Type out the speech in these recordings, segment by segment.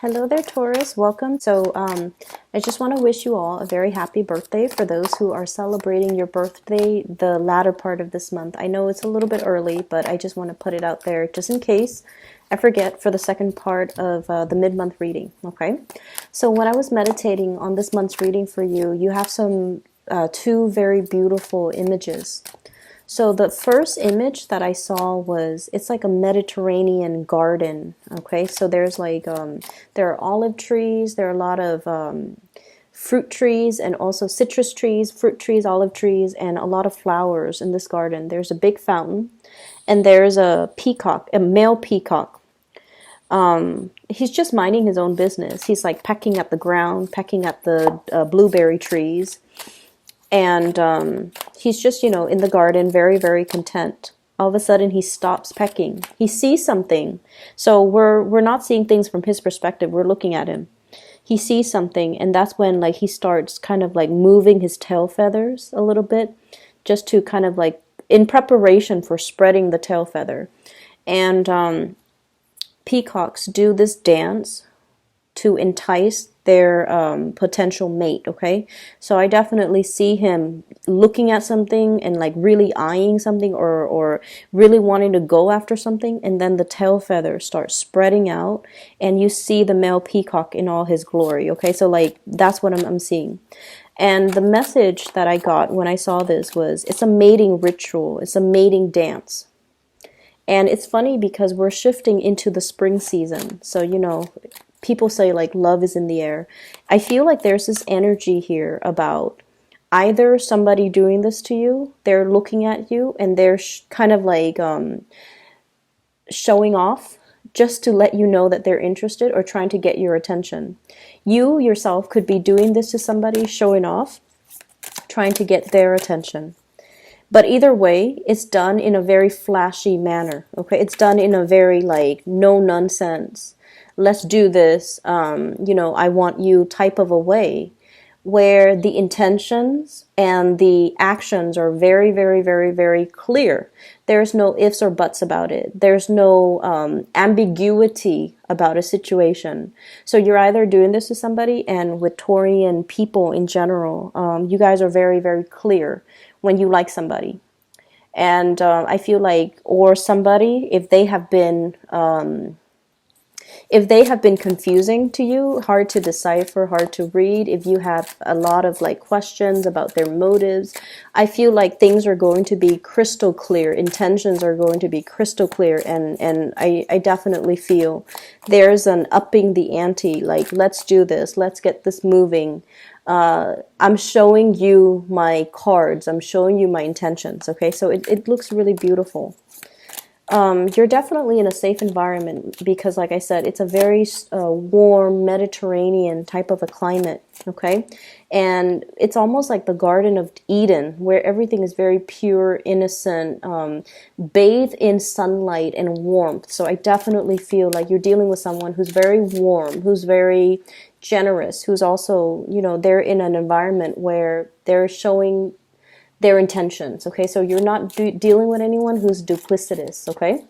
Hello there, Taurus. Welcome. I just want to wish you all a very happy birthday for those who are celebrating your birthday the latter part of this month. I know it's a little bit early, but I just want to put it out there just in case I forget for the second part of the mid-month reading, okay? So when I was meditating on this month's reading for you, you have some two very beautiful images. So the first image that I saw was, it's like a Mediterranean garden, okay? So there's like, there are olive trees, there are a lot of fruit trees and also citrus trees, fruit trees, olive trees, and a lot of flowers in this garden. There's a big fountain, and there's a peacock, a male peacock. He's just minding his own business. He's like pecking at the ground, pecking at the blueberry trees. And he's just, in the garden, very, very content. All of a sudden, he stops pecking. He sees something. So we're not seeing things from his perspective. We're looking at him. He sees something, and that's when like he starts kind of like moving his tail feathers a little bit, just to kind of like in preparation for spreading the tail feather. And peacocks do this dance to entice their potential mate, okay? So I definitely see him looking at something and like really eyeing something or really wanting to go after something, and then the tail feathers start spreading out and you see the male peacock in all his glory, okay? So like that's what I'm seeing. And the message that I got when I saw this was, it's a mating ritual, it's a mating dance. And it's funny because we're shifting into the spring season. So, people say like love is in the air. I feel like there's this energy here about either somebody doing this to you, they're looking at you and they're kind of like showing off just to let you know that they're interested or trying to get your attention. You yourself could be doing this to somebody, showing off, trying to get their attention. But either way, it's done in a very flashy manner, okay? It's done in a very like no nonsense, let's do this, I want you type of a way, where the intentions and the actions are very, very, very, very clear. There's no ifs or buts about it. There's no ambiguity about a situation. So you're either doing this to somebody, and with Taurian people in general, you guys are very, very clear when you like somebody. And I feel like, or somebody, if they have been confusing to you, hard to decipher, hard to read, if you have a lot of like questions about their motives, I feel like things are going to be crystal clear, intentions are going to be crystal clear, and I definitely feel there's an upping the ante, like let's do this, let's get this moving. I'm showing you my cards, I'm showing you my intentions, okay? So it looks really beautiful. You're definitely in a safe environment because, like I said, it's a very warm Mediterranean type of a climate, okay? And it's almost like the Garden of Eden, where everything is very pure, innocent, bathed in sunlight and warmth. So I definitely feel like you're dealing with someone who's very warm, who's very generous, who's also, they're in an environment where they're showing their intentions, okay? So you're not dealing with anyone who's duplicitous, okay?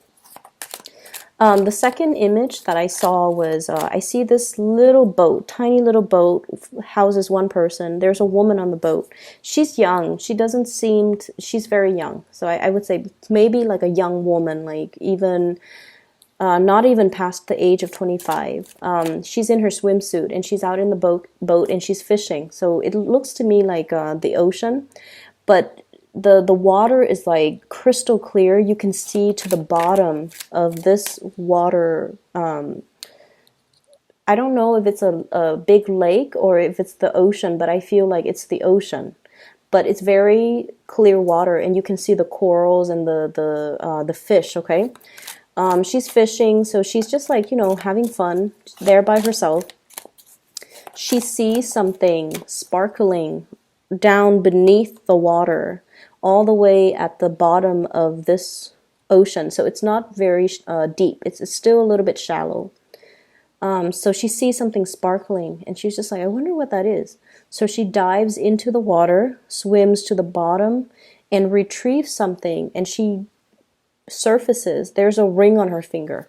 The second image that I saw was, I see this little boat, tiny little boat, houses one person. There's a woman on the boat. She's young. She doesn't seem, she's very young. So I would say maybe like a young woman, like even, not even past the age of 25. She's in her swimsuit and she's out in the boat and she's fishing. So it looks to me like the ocean. But the water is like crystal clear. You can see to the bottom of this water. I don't know if it's a big lake or if it's the ocean, but I feel like it's the ocean. But it's very clear water, and you can see the corals and the fish, okay? She's fishing, so she's just like, having fun there by herself. She sees something sparkling down beneath the water, all the way at the bottom of this ocean. So it's not very deep. It's still a little bit shallow. So she sees something sparkling, and she's just like, I wonder what that is. So she dives into the water, swims to the bottom, and retrieves something, and she surfaces. There's a ring on her finger.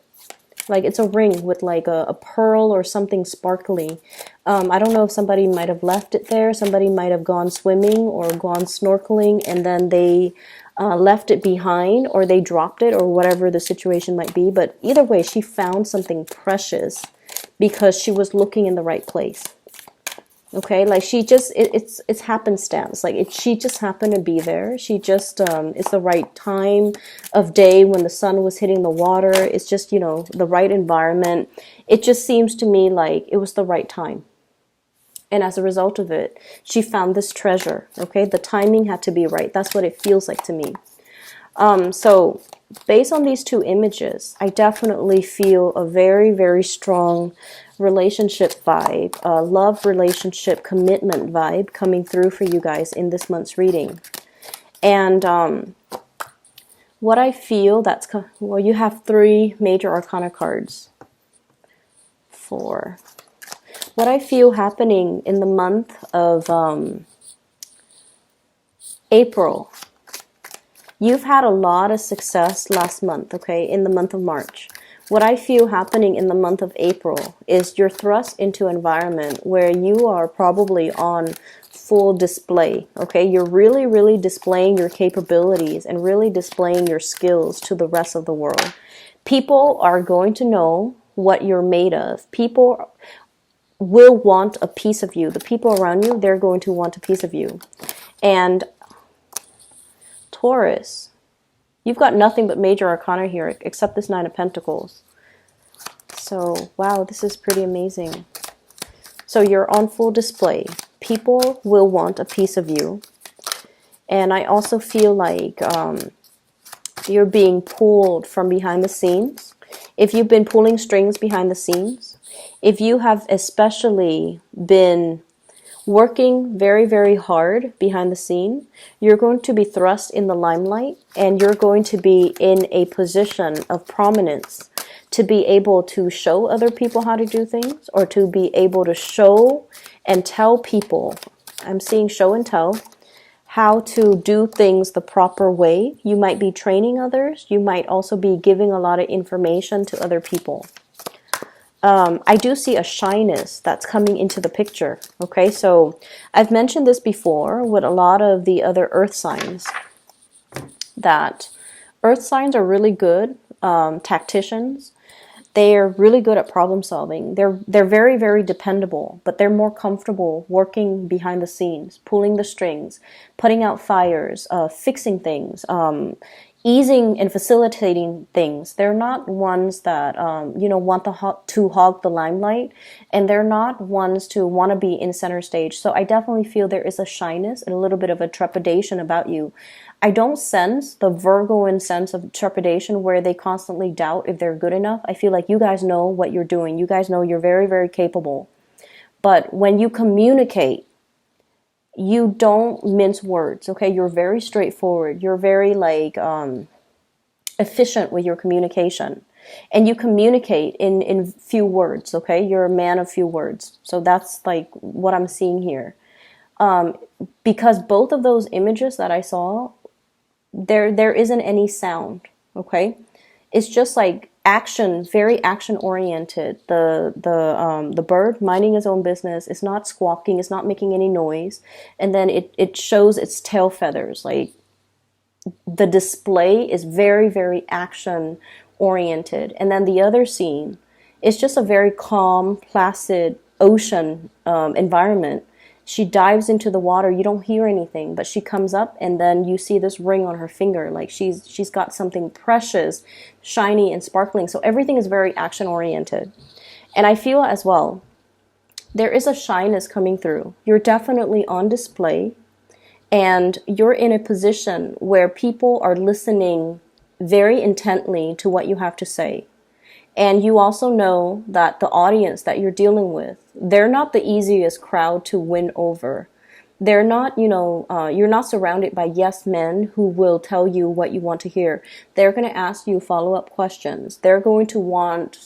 Like it's a ring with like a pearl or something sparkly. I don't know if somebody might have left it there. Somebody might have gone swimming or gone snorkeling and then they left it behind, or they dropped it, or whatever the situation might be. But either way, she found something precious because she was looking in the right place. Okay, like she just, it's happenstance. Like she just happened to be there. She just, it's the right time of day when the sun was hitting the water. It's just, you know, the right environment. It just seems to me like it was the right time. And as a result of it, she found this treasure. Okay, the timing had to be right. That's what it feels like to me. So based on these two images, I definitely feel a very, very strong relationship vibe, love relationship commitment vibe coming through for you guys in this month's reading. And what I feel that's, well, you have 3 major arcana cards. 4. What I feel happening in the month of April. You've had a lot of success last month, okay, in the month of March. What I feel happening in the month of April is you're thrust into an environment where you are probably on full display, okay? You're really, really displaying your capabilities and really displaying your skills to the rest of the world. People are going to know what you're made of. People will want a piece of you. The people around you, they're going to want a piece of you. And Taurus, you've got nothing but major arcana here except this 9 of Pentacles. So, wow, this is pretty amazing. So you're on full display. People will want a piece of you. And I also feel like you're being pulled from behind the scenes. If you've been pulling strings behind the scenes, if you have especially been working very, very hard behind the scene, you're going to be thrust in the limelight, and you're going to be in a position of prominence to be able to show other people how to do things, or to be able to show and tell people, I'm seeing show and tell, how to do things the proper way. You might be training others. You might also be giving a lot of information to other people. I do see a shyness that's coming into the picture. Okay, so I've mentioned this before with a lot of the other earth signs, that earth signs are really good tacticians. They're really good at problem solving. They're very, very dependable, but they're more comfortable working behind the scenes, pulling the strings, putting out fires, fixing things, easing and facilitating things. They're not ones that, you know, want to hog the limelight, and they're not ones to want to be in center stage. So I definitely feel there is a shyness and a little bit of a trepidation about you. I don't sense the Virgoan sense of trepidation where they constantly doubt if they're good enough. I feel like you guys know what you're doing. You guys know you're very, very capable. But when you communicate, you don't mince words, okay? You're very straightforward. You're very like efficient with your communication. And you communicate in few words, okay? You're a man of few words. So that's like what I'm seeing here. Because both of those images that I saw, there isn't any sound, okay? It's just like action, very action oriented. The bird minding his own business. It's not squawking. It's not making any noise. And then it shows its tail feathers. Like the display is very, very action oriented. And then the other scene is just a very calm, placid ocean environment. She dives into the water. You don't hear anything, but she comes up, and then you see this ring on her finger. Like she's got something precious, shiny and sparkling. So everything is very action oriented. And I feel as well, there is a shyness coming through. You're definitely on display, and you're in a position where people are listening very intently to what you have to say. And you also know that the audience that you're dealing with, they're not the easiest crowd to win over. They're not, you know, you're not surrounded by yes men who will tell you what you want to hear. They're going to ask you follow-up questions. They're going to want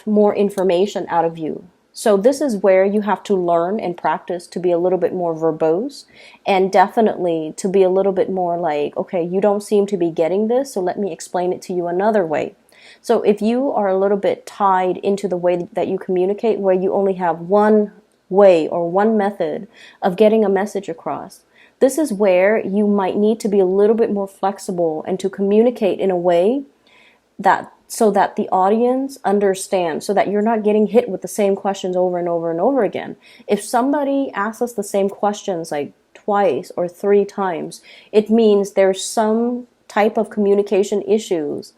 more information out of you. So this is where you have to learn and practice to be a little bit more verbose, and definitely to be a little bit more like, okay, you don't seem to be getting this, so let me explain it to you another way. So if you are a little bit tied into the way that you communicate, where you only have one way or one method of getting a message across, this is where you might need to be a little bit more flexible and to communicate in a way that so that the audience understands, so that you're not getting hit with the same questions over and over and over again. If somebody asks us the same questions like twice or 3 times, it means there's some type of communication issues,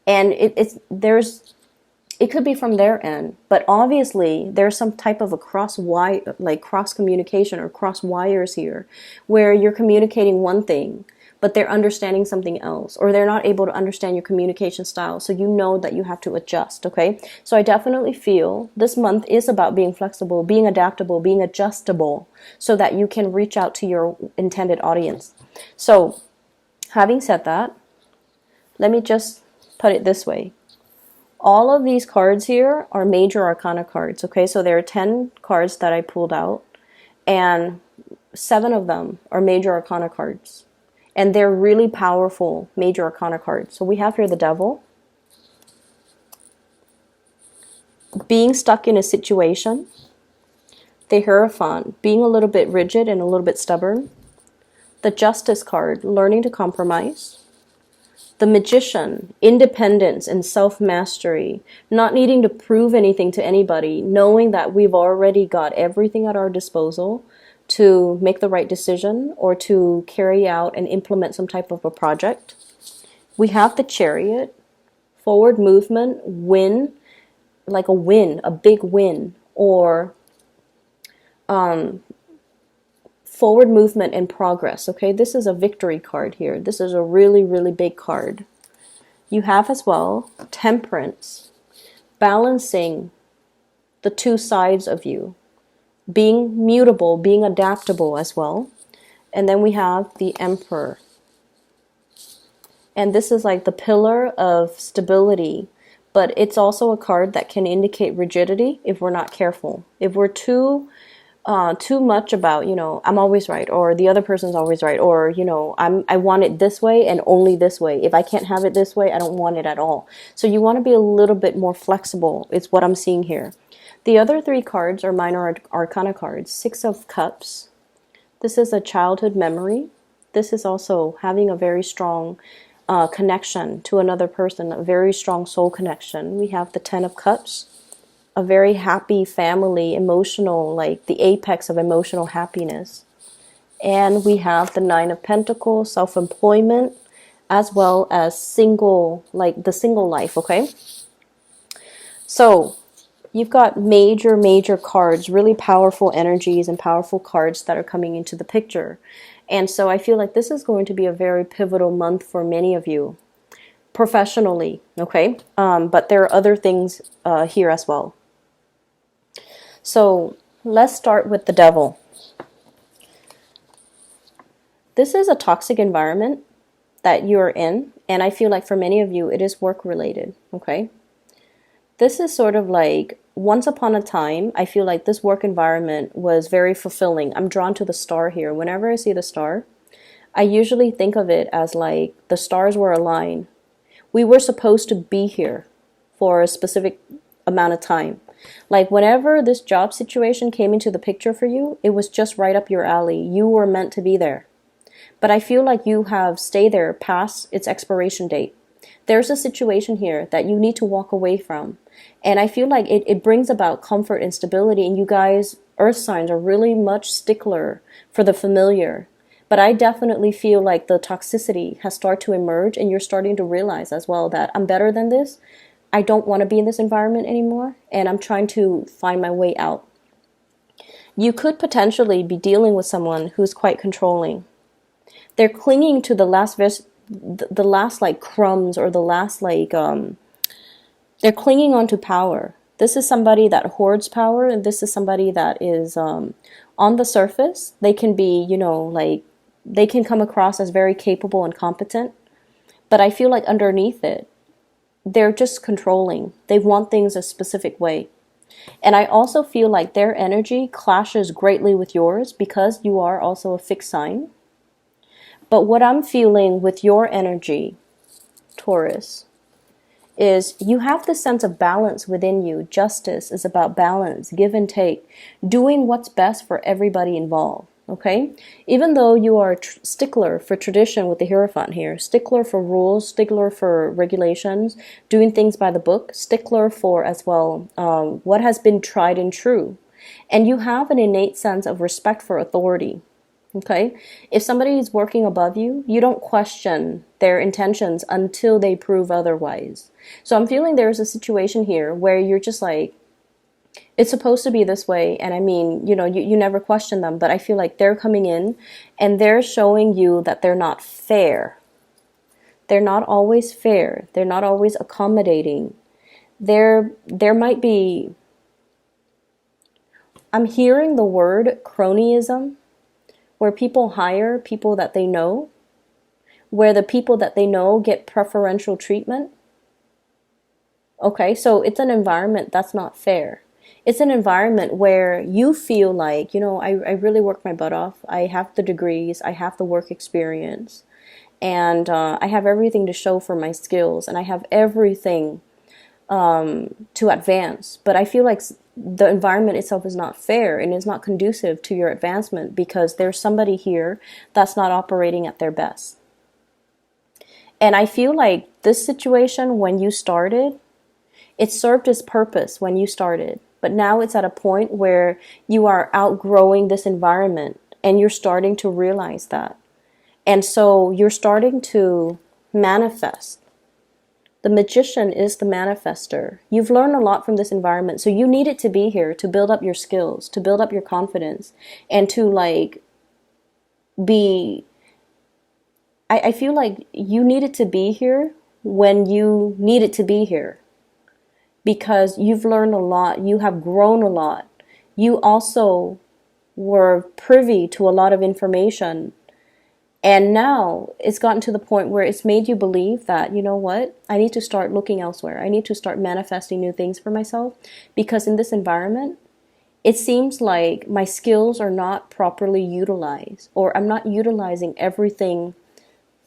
and it could be from their end, but obviously there's some type of a cross communication or cross wires here, where you're communicating one thing, but they're understanding something else, or they're not able to understand your communication style. So you know that you have to adjust, okay? So I definitely feel this month is about being flexible, being adaptable, being adjustable, so that you can reach out to your intended audience. So having said that, let me just put it this way. All of these cards here are major arcana cards, okay? So there are 10 cards that I pulled out, and 7 of them are major arcana cards. And they're really powerful major arcana cards. So we have here the Devil, being stuck in a situation, the Hierophant, being a little bit rigid and a little bit stubborn, the Justice card, learning to compromise, the Magician, independence and self-mastery, not needing to prove anything to anybody, knowing that we've already got everything at our disposal to make the right decision or to carry out and implement some type of a project. We have the Chariot, forward movement, win, like a big win, or forward movement and progress, okay? This is a victory card here. This is a really, really big card. You have as well Temperance, balancing the 2 sides of you, being mutable, being adaptable as well. And then we have the Emperor. And this is like the pillar of stability, but it's also a card that can indicate rigidity if we're not careful. If we're too much about, I'm always right, or the other person's always right, or, I want it this way and only this way. If I can't have it this way, I don't want it at all. So you want to be a little bit more flexible, is what I'm seeing here. The other 3 cards are minor arcana cards. 6 of Cups. This is a childhood memory. This is also having a very strong connection to another person, a very strong soul connection. We have the 10 of Cups, a very happy family, emotional, like the apex of emotional happiness. And we have the 9 of Pentacles, self-employment, as well as the single life, okay? So you've got major cards, really powerful energies and powerful cards that are coming into the picture. And so I feel like this is going to be a very pivotal month for many of you, professionally, okay? But there are other things here as well. So let's start with the Devil. This is a toxic environment that you're in, and I feel like for many of you, it is work-related, okay? This is sort of like, once upon a time, I feel like this work environment was very fulfilling. I'm drawn to the star here. Whenever I see the star, I usually think of it as like the stars were aligned. We were supposed to be here for a specific amount of time. Like whenever this job situation came into the picture for you, it was just right up your alley. You were meant to be there. But I feel like you have stayed there past its expiration date. There's a situation here that you need to walk away from. And I feel like it brings about comfort and stability. And you guys, earth signs, are really much stickler for the familiar. But I definitely feel like the toxicity has started to emerge, and you're starting to realize as well that I'm better than this. I don't want to be in this environment anymore, and I'm trying to find my way out. You could potentially be dealing with someone who's quite controlling. They're clinging to the last like crumbs, or the last like they're clinging onto power. This is somebody that hoards power, and this is somebody that is on the surface. They can be, they can come across as very capable and competent, but I feel like underneath it, they're just controlling. They want things a specific way. And I also feel like their energy clashes greatly with yours because you are also a fixed sign. But what I'm feeling with your energy, Taurus, is you have this sense of balance within you. Justice is about balance, give and take, doing what's best for everybody involved. Okay, even though you are a stickler for tradition with the Hierophant here, stickler for rules, stickler for regulations, doing things by the book, stickler for as well what has been tried and true, and you have an innate sense of respect for authority. Okay, if somebody is working above you, you don't question their intentions until they prove otherwise. So I'm feeling there's a situation here where you're just like, it's supposed to be this way. And I mean, you never question them, but I feel like they're coming in and they're showing you that they're not fair. They're not always fair. They're not always accommodating. There might be, I'm hearing the word cronyism, where people hire people that they know, where the people that they know get preferential treatment. Okay, so it's an environment that's not fair. It's an environment where you feel like, I really work my butt off. I have the degrees, I have the work experience, and I have everything to show for my skills, and I have everything to advance. But I feel like the environment itself is not fair and is not conducive to your advancement because there's somebody here that's not operating at their best. And I feel like this situation, when you started, it served its purpose when you started. But now it's at a point where you are outgrowing this environment and you're starting to realize that. And so you're starting to manifest. The magician is the manifester. You've learned a lot from this environment. So you need it to be here to build up your skills, to build up your confidence, and to I feel like you need it to be here when you need it to be here. Because you've learned a lot. You have grown a lot. You also were privy to a lot of information. And now it's gotten to the point where it's made you believe that, you know what, I need to start looking elsewhere. I need to start manifesting new things for myself, because in this environment, it seems like my skills are not properly utilized, or I'm not utilizing everything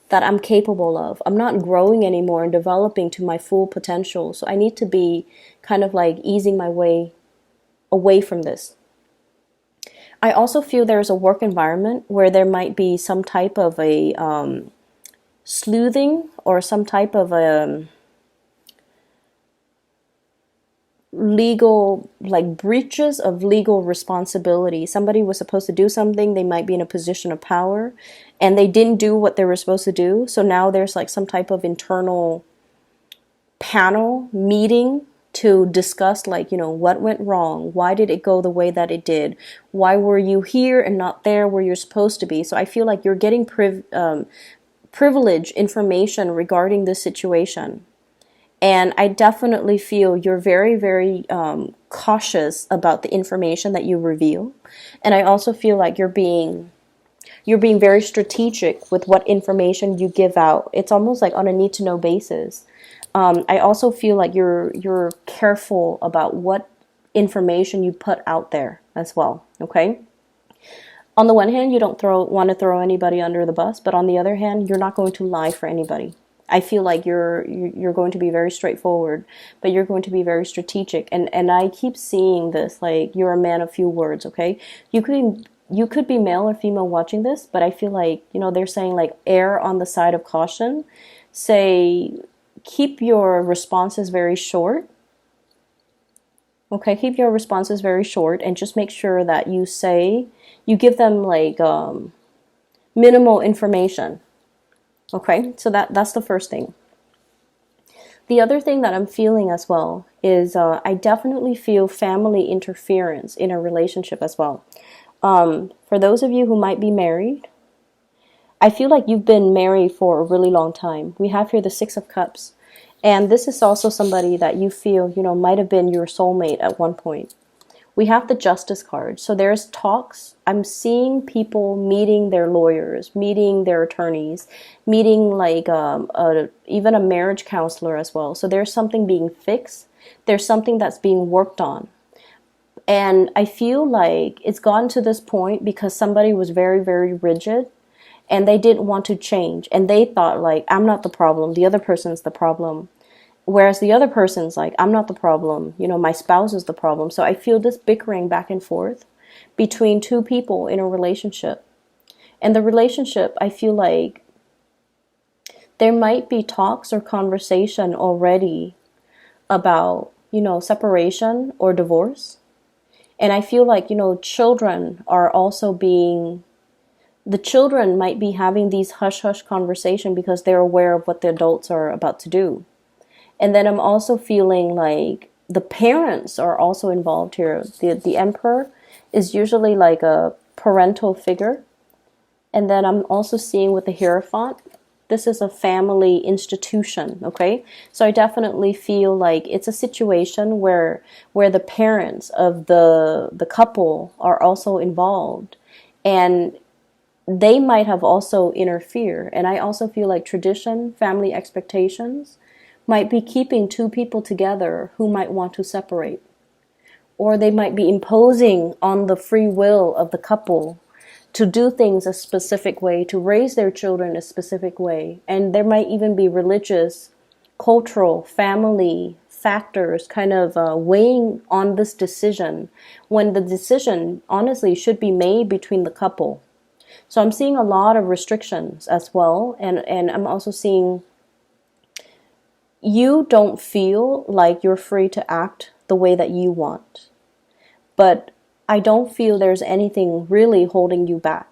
that I'm capable of. I'm not growing anymore and developing to my full potential. So I need to be kind of like easing my way away from this. I also feel there's a work environment where there might be some type of a sleuthing or some type of a legal, like breaches of legal responsibility. Somebody was supposed to do something. They might be in a position of power and they didn't do what they were supposed to do. So now there's like some type of internal panel meeting to discuss what went wrong, why did it go the way that it did, why were you here and not there where you're supposed to be. So I feel like you're getting privileged information regarding this situation, and I definitely feel you're very, very cautious about the information that you reveal. And I also feel like you're being very strategic with what information you give out. It's almost like on a need to know basis. I also feel like you're careful about what information you put out there as well. Okay. On the one hand, you don't want to throw anybody under the bus, but on the other hand, you're not going to lie for anybody. I feel like you're going to be very straightforward, but you're going to be very strategic. And I keep seeing this, like you're a man of few words. Okay. You could be male or female watching this, but I feel like, they're saying like err on the side of caution. Keep your responses very short. Okay, keep your responses very short and just make sure that you give them like minimal information. Okay, so that's the first thing. The other thing that I'm feeling as well is I definitely feel family interference in a relationship as well. For those of you who might be married, I feel like you've been married for a really long time. We have here the Six of Cups. And this is also somebody that you feel, might have been your soulmate at one point. We have the Justice card. So there's talks. I'm seeing people meeting their lawyers, meeting their attorneys, meeting like even a marriage counselor as well. So there's something being fixed. There's something that's being worked on. And I feel like it's gotten to this point because somebody was very, very rigid and they didn't want to change. And they thought like, I'm not the problem, the other person's the problem. Whereas the other person's like, I'm not the problem, you know, my spouse is the problem. So I feel this bickering back and forth between two people in a relationship. And the relationship, I feel like there might be talks or conversation already about, you know, separation or divorce. And I feel like, you know, children are also being, the children might be having these hush-hush conversation because they're aware of what the adults are about to do. And then I'm also feeling like the parents are also involved here. The emperor is usually like a parental figure. And then I'm also seeing with the Hierophant, this is a family institution, okay? So I definitely feel like it's a situation where the parents of the couple are also involved. And they might have also interfered. And I also feel like tradition, family expectations, might be keeping two people together who might want to separate. Or they might be imposing on the free will of the couple to do things a specific way, to raise their children a specific way. And there might even be religious, cultural, family factors kind of weighing on this decision, when the decision honestly should be made between the couple. So I'm seeing a lot of restrictions as well. And I'm also seeing you don't feel like you're free to act the way that you want. But I don't feel there's anything really holding you back.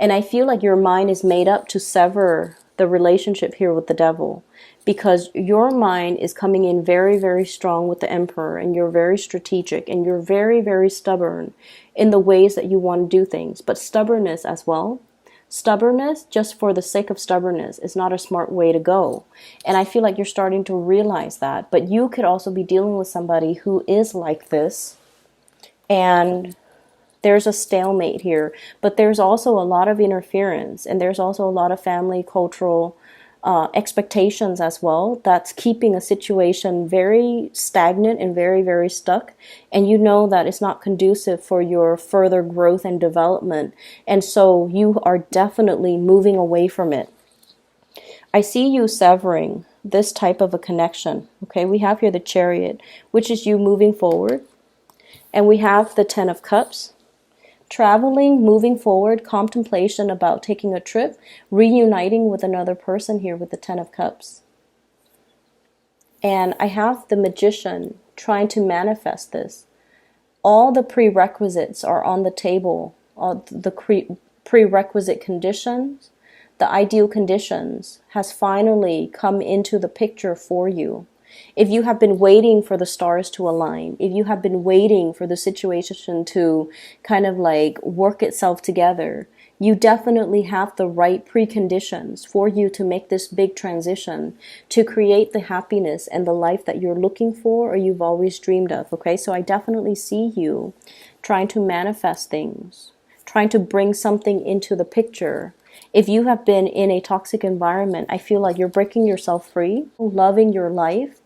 And I feel like your mind is made up to sever the relationship here with the devil, because your mind is coming in very, very strong with the emperor, and you're very strategic and you're very, very stubborn in the ways that you want to do things. But stubbornness as well. Stubbornness, just for the sake of stubbornness, is not a smart way to go. And I feel like you're starting to realize that. But you could also be dealing with somebody who is like this. And there's a stalemate here. But there's also a lot of interference. And there's also a lot of family, cultural expectations as well. That's keeping a situation very stagnant and very, very stuck. And you know that it's not conducive for your further growth and development. And so you are definitely moving away from it. I see you severing this type of a connection. Okay, we have here the Chariot, which is you moving forward. And we have the Ten of Cups. Traveling, moving forward, contemplation about taking a trip, reuniting with another person here with the Ten of Cups. And I have the Magician trying to manifest this. All the prerequisites are on the table. All the prerequisite conditions, the ideal conditions has finally come into the picture for you. If you have been waiting for the stars to align, if you have been waiting for the situation to kind of like work itself together, you definitely have the right preconditions for you to make this big transition, to create the happiness and the life that you're looking for or you've always dreamed of. Okay, so I definitely see you trying to manifest things, trying to bring something into the picture. If you have been in a toxic environment, I feel like you're breaking yourself free, loving your life,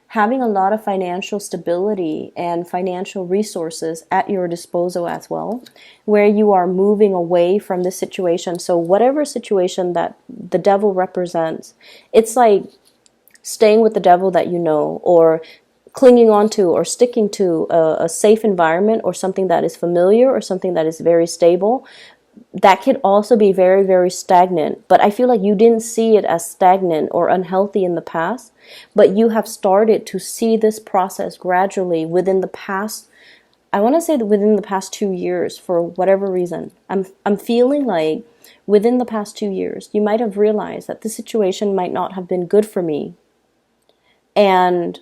having a lot of financial stability and financial resources at your disposal as well, where you are moving away from this situation. So whatever situation that the devil represents, it's like staying with the devil that you know, or clinging on to or sticking to a safe environment or something that is familiar or something that is very stable. That could also be very, very stagnant. But I feel like you didn't see it as stagnant or unhealthy in the past, but you have started to see this process gradually within the past, I want to say that within the past 2 years, for whatever reason. I'm feeling like within the past 2 years, you might have realized that this situation might not have been good for me. And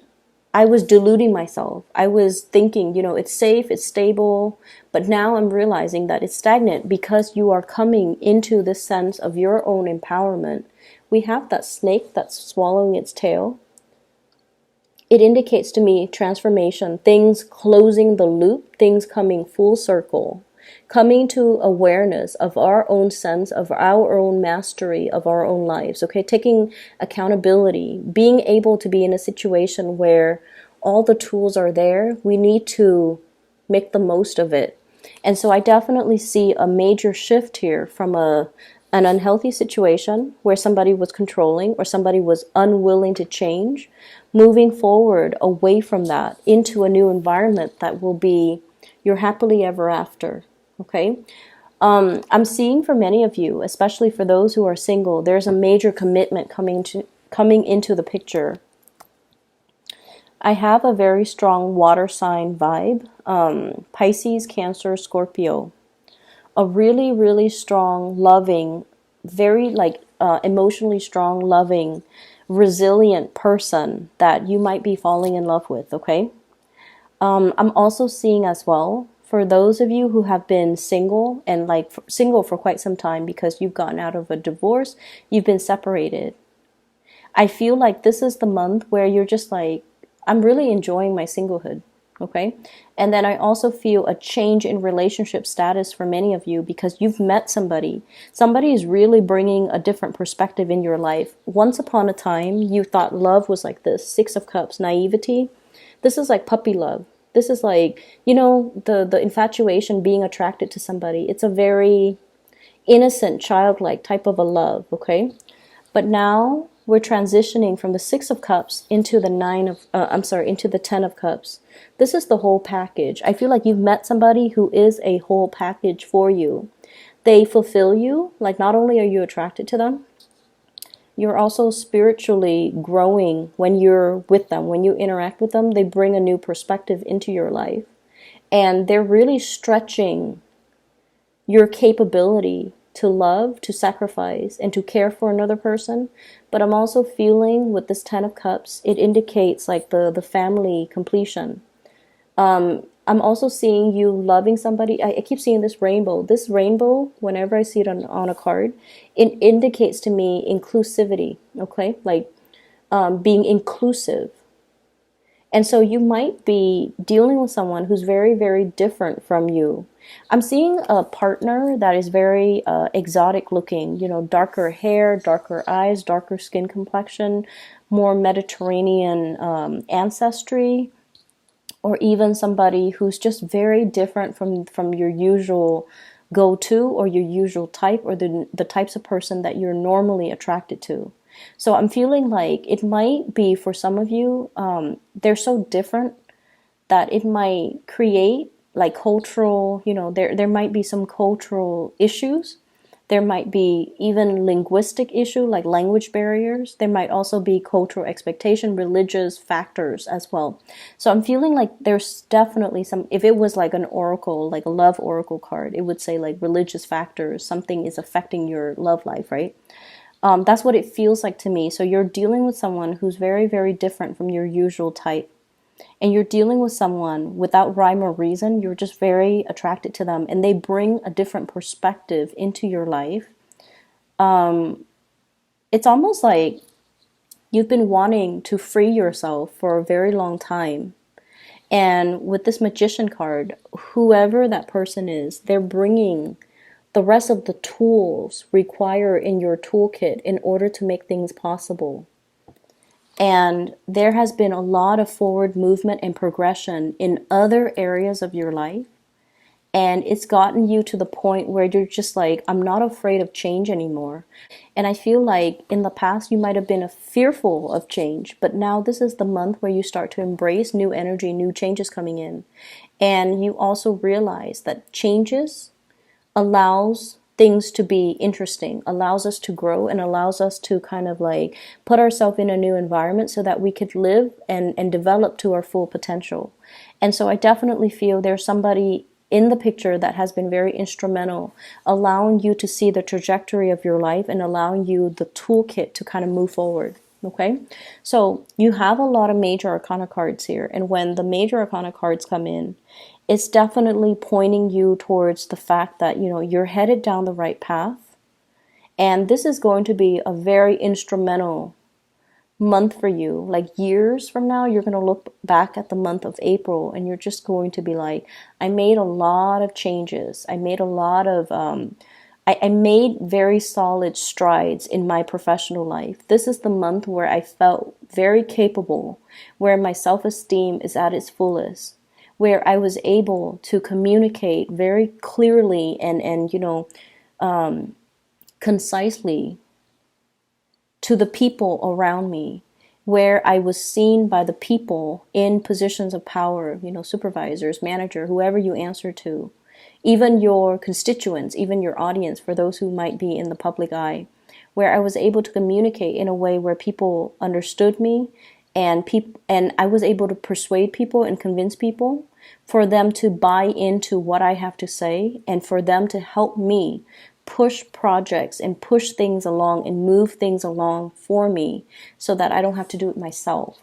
I was deluding myself. I was thinking, you know, it's safe, it's stable, but now I'm realizing that it's stagnant because you are coming into this sense of your own empowerment. We have that snake that's swallowing its tail. It indicates to me transformation, things closing the loop, things coming full circle, coming to awareness of our own sense, of our own mastery of our own lives, okay? Taking accountability, being able to be in a situation where all the tools are there. We need to make the most of it. And so I definitely see a major shift here from an unhealthy situation where somebody was controlling or somebody was unwilling to change, moving forward away from that into a new environment that will be your happily ever after. Okay. I'm seeing for many of you, especially for those who are single, there's a major commitment coming into the picture. I have a very strong water sign vibe. Pisces, Cancer, Scorpio. A really, really strong, loving, very emotionally strong, loving, resilient person that you might be falling in love with, okay? I'm also seeing as well, for those of you who have been single and single for quite some time because you've gotten out of a divorce, you've been separated. I feel like this is the month where you're just like, I'm really enjoying my singlehood, okay? And then I also feel a change in relationship status for many of you because you've met somebody. Somebody is really bringing a different perspective in your life. Once upon a time, you thought love was like this, Six of Cups, naivety. This is like puppy love. This is like, the infatuation, being attracted to somebody. It's a very innocent, childlike type of a love, okay? But now we're transitioning from the Six of Cups into into the Ten of Cups. This is the whole package. I feel like you've met somebody who is a whole package for you. They fulfill you. Like, not only are you attracted to them, you're also spiritually growing when you're with them. When you interact with them, they bring a new perspective into your life. And they're really stretching your capability to love, to sacrifice, and to care for another person. But I'm also feeling with this Ten of Cups, it indicates like the family completion. I'm also seeing you loving somebody. I keep seeing this rainbow. This rainbow, whenever I see it on a card, it indicates to me inclusivity, okay? Like being inclusive. And so you might be dealing with someone who's very, very different from you. I'm seeing a partner that is very exotic looking, darker hair, darker eyes, darker skin complexion, more Mediterranean ancestry, or even somebody who's just very different from your usual go-to or your usual type, or the types of person that you're normally attracted to. So I'm feeling like it might be for some of you, they're so different that it might create like cultural, there might be some cultural issues. There might be even linguistic issue, like language barriers. There might also be cultural expectation, religious factors as well. So I'm feeling like there's definitely some, if it was like an oracle, like a love oracle card, it would say like religious factors, something is affecting your love life, right? That's what it feels like to me. So you're dealing with someone who's very, very different from your usual type. And you're dealing with someone without rhyme or reason. You're just very attracted to them, and they bring a different perspective into your life. It's almost like you've been wanting to free yourself for a very long time. And with this Magician card, whoever that person is, they're bringing the rest of the tools required in your toolkit in order to make things possible. And there has been a lot of forward movement and progression in other areas of your life. And it's gotten you to the point where you're just like, I'm not afraid of change anymore. And I feel like in the past you might have been fearful of change, but now this is the month where you start to embrace new energy, new changes coming in. And you also realize that changes allows things to be interesting, allows us to grow, and allows us to kind of like put ourselves in a new environment so that we could live and develop to our full potential. And so I definitely feel there's somebody in the picture that has been very instrumental, allowing you to see the trajectory of your life and allowing you the toolkit to kind of move forward. Okay, so you have a lot of major arcana cards here, and when the major arcana cards come in, it's definitely pointing you towards the fact that, you're headed down the right path. And this is going to be a very instrumental month for you. Like years from now, you're going to look back at the month of April and you're just going to be like, I made a lot of changes. I made a lot of, I made very solid strides in my professional life. This is the month where I felt very capable, where my self-esteem is at its fullest, where I was able to communicate very clearly and concisely to the people around me, where I was seen by the people in positions of power, supervisors, manager, whoever you answer to, even your constituents, even your audience, for those who might be in the public eye, where I was able to communicate in a way where people understood me, and I was able to persuade people and convince people for them to buy into what I have to say, and for them to help me push projects and push things along and move things along for me so that I don't have to do it myself.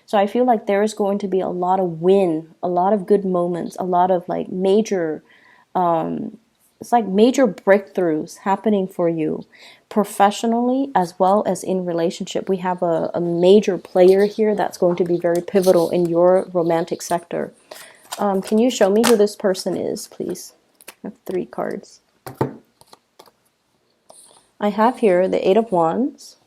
So I feel like there is going to be a lot of win, a lot of good moments, a lot of like major it's like major breakthroughs happening for you professionally as well as in relationship. We have a major player here that's going to be very pivotal in your romantic sector. Can you show me who this person is, please? I have 3 cards. I have here the 8 of Wands,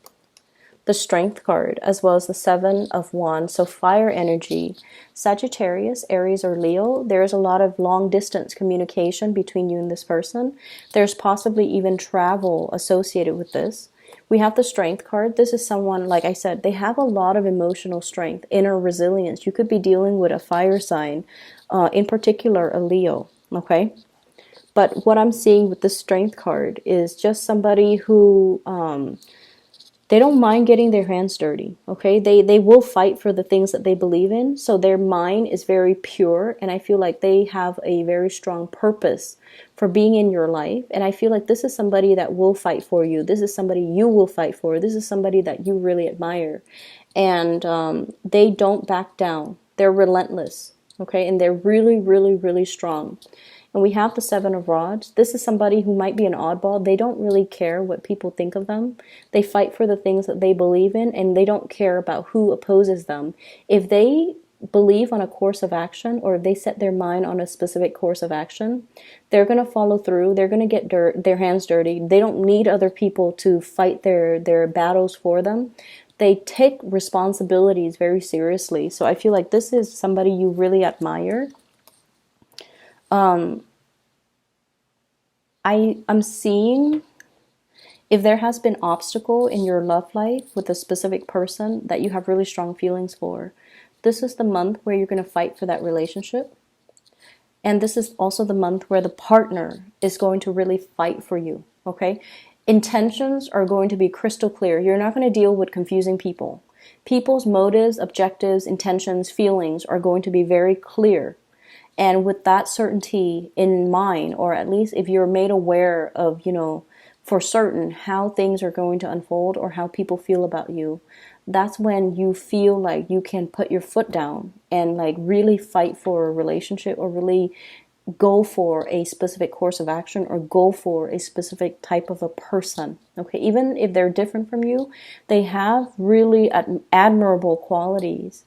the Strength card, as well as the 7 of Wands. So fire energy, Sagittarius, Aries, or Leo. There's a lot of long distance communication between you and this person. There's possibly even travel associated with this. We have the Strength card. This is someone, like I said, they have a lot of emotional strength, inner resilience. You could be dealing with a fire sign, in particular a Leo, okay? But what I'm seeing with the Strength card is just somebody who they don't mind getting their hands dirty, okay? They will fight for the things that they believe in. So their mind is very pure, and I feel like they have a very strong purpose for being in your life. And I feel like this is somebody that will fight for you. This is somebody you will fight for. This is somebody that you really admire. And they don't back down. They're relentless, okay? And they're really, really, really strong. And we have the 7 of Rods. This is somebody who might be an oddball. They don't really care what people think of them. They fight for the things that they believe in, and they don't care about who opposes them. If they believe on a course of action, or if they set their mind on a specific course of action, they're going to follow through. They're going to get their hands dirty. They don't need other people to fight their battles for them. They take responsibilities very seriously. So I feel like this is somebody you really admire. I'm seeing if there has been obstacle in your love life with a specific person that you have really strong feelings for, this is the month where you're going to fight for that relationship. And this is also the month where the partner is going to really fight for you, okay? Intentions are going to be crystal clear. You're not going to deal with confusing people. People's motives, objectives, intentions, feelings are going to be very clear. And with that certainty in mind, or at least if you're made aware of, for certain how things are going to unfold or how people feel about you, that's when you feel like you can put your foot down and like really fight for a relationship, or really go for a specific course of action, or go for a specific type of a person. Okay, even if they're different from you, they have really admirable qualities.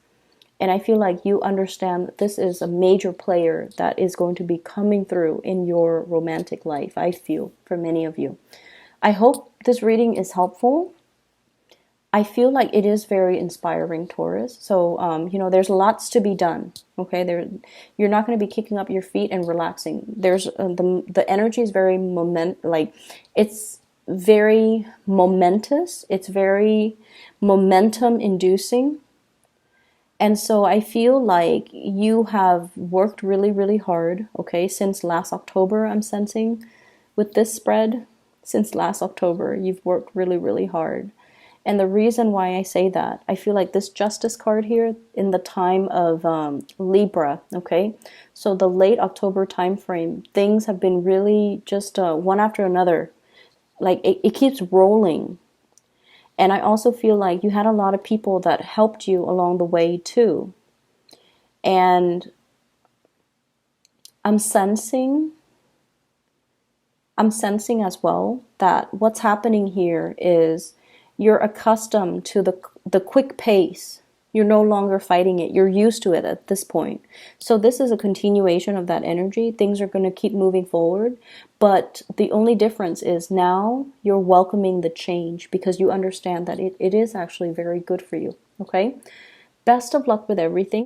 And I feel like you understand that this is a major player that is going to be coming through in your romantic life, I feel, for many of you. I hope this reading is helpful. I feel like it is very inspiring, Taurus. So, there's lots to be done. Okay, you're not going to be kicking up your feet and relaxing. There's the energy is very it's very momentous. It's very momentum inducing. And so I feel like you have worked really, really hard, okay, since last October, I'm sensing with this spread. Since last October, you've worked really, really hard. And the reason why I say that, I feel like this Justice card here in the time of Libra, okay, so the late October time frame, things have been really just one after another. Like it keeps rolling. And I also feel like you had a lot of people that helped you along the way too. And I'm sensing as well that what's happening here is you're accustomed to the quick pace. You're no longer fighting it. You're used to it at this point. So this is a continuation of that energy. Things are going to keep moving forward. But the only difference is now you're welcoming the change because you understand that it is actually very good for you. Okay? Best of luck with everything.